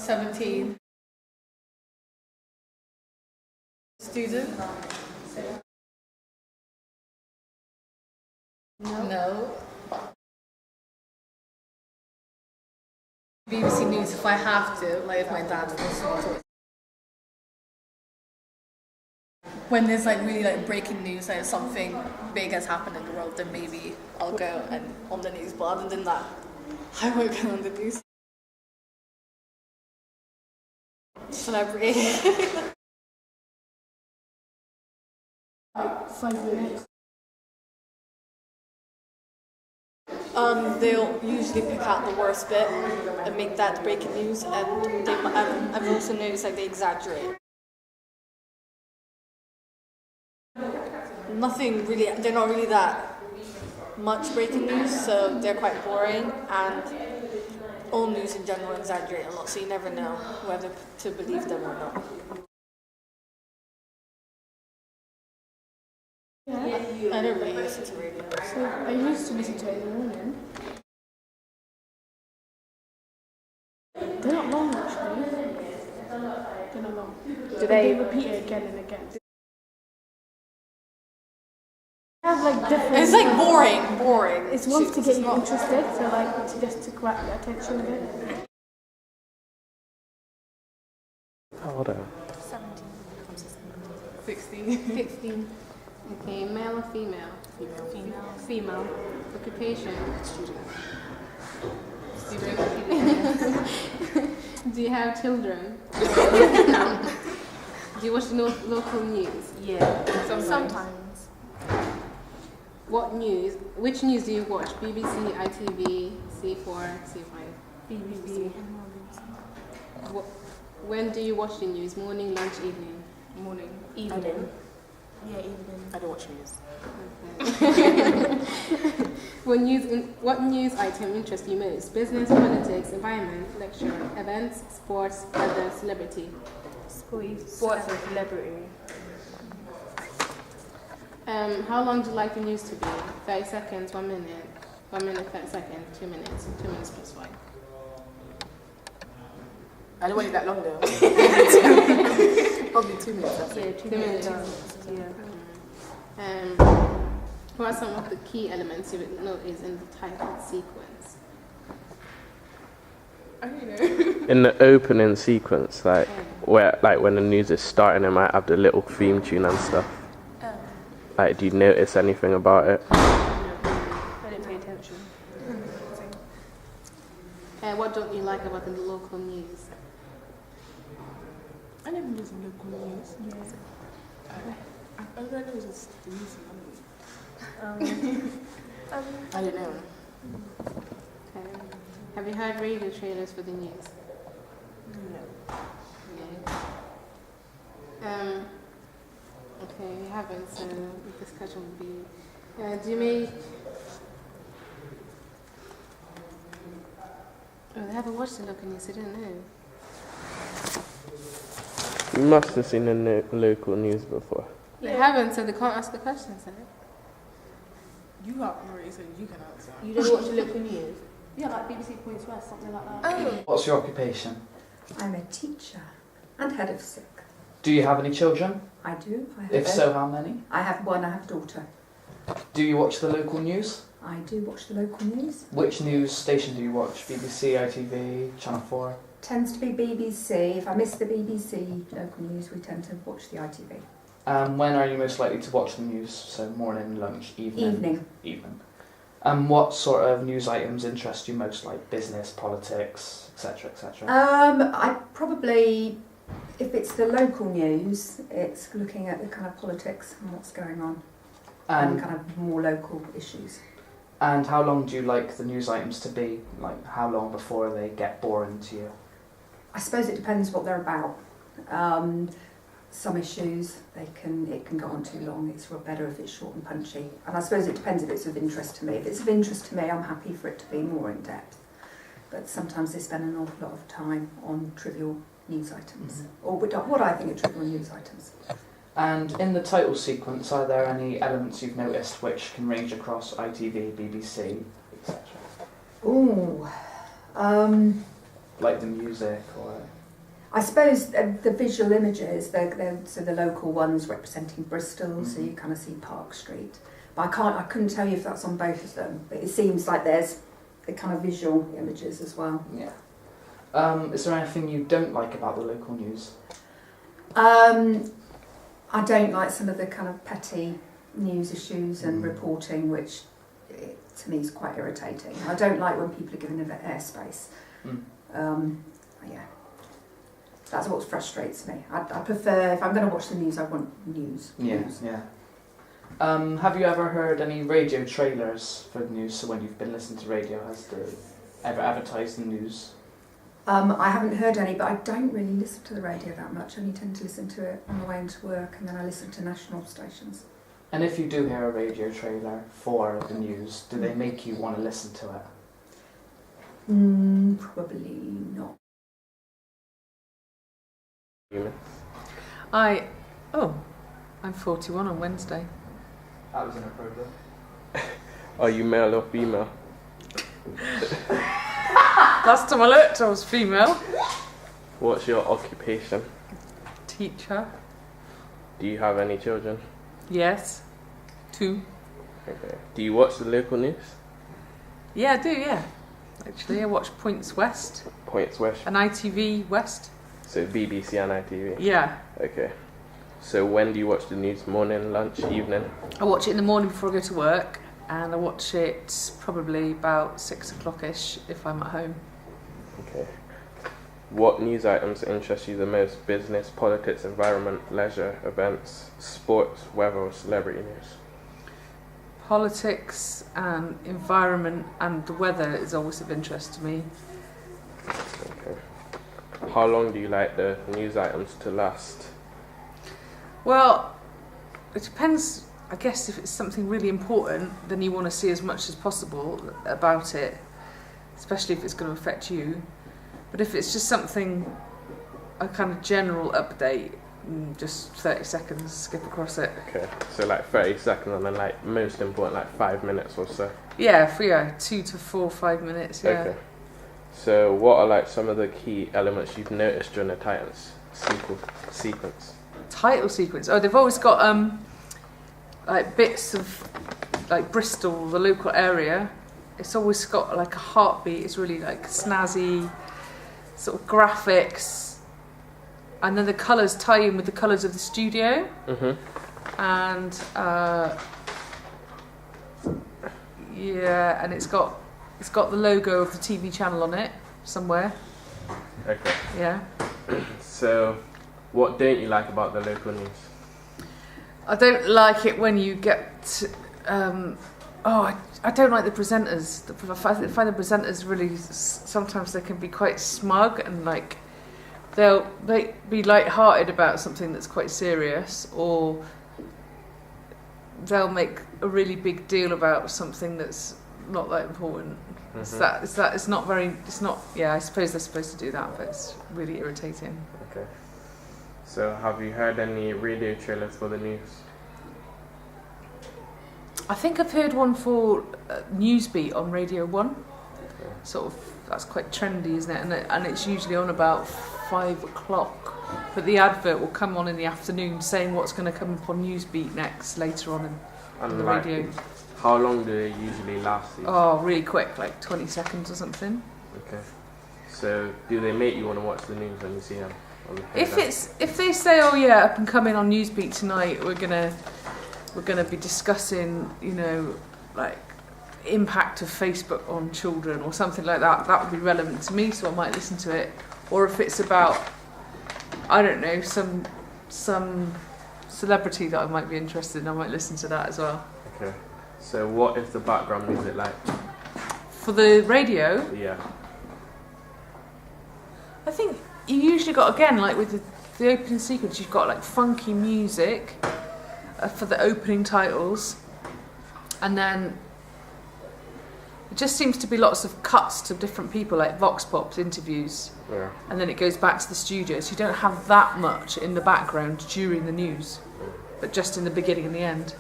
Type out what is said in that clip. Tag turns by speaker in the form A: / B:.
A: 17. Student? No. BBC News if I have to, like if my dad's listening to it. When there's like really like breaking news, like something big has happened in the world, then maybe I'll go and on the news. But other than that, I won't go on the news. Celebrity.
B: Like 5 minutes.
A: They'll usually pick out the worst bit and make that breaking news, and I've also noticed like they exaggerate. Nothing really. They're not really that much breaking news, so they're quite boring, and all news in general exaggerate a lot, so you never know whether to believe them or not.
B: Yeah.
A: I don't really listen to radio.
B: So I used to listen to it in the morning. They're not long actually. They're not long.
C: Do
B: But they repeat it again and again. They have like different.
A: It's like boring.
B: It's ones to get you
A: not-
B: interested, so like just to grab your attention a bit.
D: How old are you?
A: 16.
C: 16. Okay, male or female? Female. Occupation? Student. Do you have children? No. Do you watch the local news?
A: Yeah. Sometimes.
C: What news? Which news do you watch? BBC, ITV, C4, C5?
B: BBC.
C: When do you watch the news? Morning, lunch, evening?
A: Morning.
B: Evening. Yeah, evening.
A: I don't watch news.
C: What news item interests you most? Business, politics, environment, lecture, events, sports, weather, celebrity?
A: Sports and celebrity.
C: How long do you like the news to be? 30 seconds, 1 minute, 1 minute, 30 seconds, 2 minutes, 2 minutes plus 5.
A: I don't want it that long though. Probably 2 minutes.
C: Yeah, 2 minutes. Yeah. What are some of the key elements you would notice in the title sequence?
A: I don't know.
D: In the opening sequence, like when the news is starting, it might have the little theme tune and stuff. Like, do you notice anything about it?
B: I didn't pay attention.
C: What don't you like about the local news?
E: I never listen to local news.
B: Yeah.
E: I don't know, it's just the news in
A: I don't know.
C: Okay. Have you heard radio trailers for the news?
E: No.
C: Yeah. Okay, you haven't, so the discussion would be, do you make... Oh, they haven't watched the local news, I didn't know.
D: You must have seen the local news before.
C: They haven't, so they can't ask the questions, right?
E: You got already, so you can answer.
F: You don't watch the local news? Yeah, like BBC Points West, something like that.
A: Oh.
G: What's your occupation?
H: I'm a teacher and head of SIC.
G: Do you have any children?
H: I do. I have
G: If so, how many?
H: I have one. I have a daughter.
G: Do you watch the local news?
H: I do watch the local news.
G: Which news station do you watch? BBC, ITV, Channel 4?
H: Tends to be BBC. If I miss the BBC local news, we tend to watch the ITV.
G: When are you most likely to watch the news? So morning, lunch, evening?
H: Evening.
G: What sort of news items interest you most, like business, politics, etc., etc.?
H: I probably, if it's the local news, it's looking at the kind of politics and what's going on and kind of more local issues.
G: And how long do you like the news items to be? Like how long before they get boring to you?
H: I suppose it depends what they're about. Some issues it can go on too long. It's better if it's short and punchy. And I suppose it depends if it's of interest to me. If it's of interest to me, I'm happy for it to be more in depth. But sometimes they spend an awful lot of time on trivial news items, or what I think are trivial news items.
G: And in the title sequence, are there any elements you've noticed which can range across ITV, BBC, etc.?
H: Ooh,
G: Like the music or
H: I suppose the visual images, so the local ones representing Bristol, so you kind of see Park Street. But I couldn't tell you if that's on both of them, but it seems like there's the kind of visual images as well.
G: Yeah. Is there anything you don't like about the local news?
H: I don't like some of the kind of petty news issues and reporting, which to me is quite irritating. I don't like when people are given it airspace. Yeah, that's what frustrates me. I prefer, if I'm going to watch the news, I want news.
G: Yeah. Have you ever heard any radio trailers for the news? So when you've been listening to radio, has there ever advertised the news?
H: I haven't heard any, but I don't really listen to the radio that much. I only tend to listen to it on the way into work, and then I listen to national stations.
G: And if you do hear a radio trailer for the news, do they make you want to listen to it?
H: Probably not.
E: I'm 41 on Wednesday.
G: That was inappropriate.
D: Are you male or female?
E: Last time I looked, I was female.
D: What's your occupation?
E: Teacher.
D: Do you have any children?
E: Yes. 2.
D: Okay. Do you watch the local news?
E: Yeah, I do, yeah. Actually, I watch Points West
D: Points West.
E: and ITV West.
D: So BBC and ITV?
E: Yeah.
D: Okay. So when do you watch the news? Morning, lunch, evening?
E: I watch it in the morning before I go to work, and I watch it probably about 6 o'clock-ish if I'm at home.
D: Okay. What news items interest you the most? Business, politics, environment, leisure, events, sports, weather, or celebrity news?
E: Politics and environment and the weather is always of interest to me.
D: Okay. How long do you like the news items to last?
E: Well, it depends. I guess if it's something really important, then you want to see as much as possible about it, especially if it's going to affect you. But if it's just something, a kind of general update, just 30 seconds, skip across it.
D: Okay, so like 30 seconds and then like most important like 5 minutes or so.
E: Yeah, 2 to 4, 5 minutes, yeah.
D: Okay. So what are like some of the key elements you've noticed during the Titans sequence?
E: Title sequence. Oh, they've always got like bits of like Bristol, the local area. It's always got like a heartbeat. It's really like snazzy, sort of graphics, and then the colours tie in with the colours of the studio. And yeah, and it's got the logo of the TV channel on it somewhere.
D: Okay.
E: Yeah.
D: So what don't you like about the local news?
E: I don't like it when you get. I don't like the presenters. I find the presenters really sometimes they can be quite smug and like they'll be light-hearted about something that's quite serious, or they'll make a really big deal about something that's not that important. It's not very. It's not. Yeah, I suppose they're supposed to do that, but it's really irritating.
D: Okay. So have you heard any radio trailers for the news?
E: I think I've heard one for Newsbeat on Radio 1.
D: Okay.
E: Sort of, that's quite trendy, isn't it? And it's usually on about 5 o'clock. But the advert will come on in the afternoon saying what's going to come up on Newsbeat next, later on in the
D: like,
E: radio.
D: How long do they usually last?
E: Oh, really quick, like 20 seconds or something.
D: Okay. So do they make you want to watch the news when you see them?
E: If they say, oh yeah, up and coming on Newsbeat tonight, we're gonna be discussing, like impact of Facebook on children or something like that, that would be relevant to me, so I might listen to it. Or if it's about, I don't know, some celebrity that I might be interested in, I might listen to that as well.
D: Okay. So what is the background music like?
E: For the radio,
D: Yeah.
E: I think you usually got, again, like with the opening sequence, you've got like funky music for the opening titles, and then it just seems to be lots of cuts to different people, like Vox Pop's interviews,
D: Yeah.
E: and then it goes back to the studio, so you don't have that much in the background during the news, but just in the beginning and the end.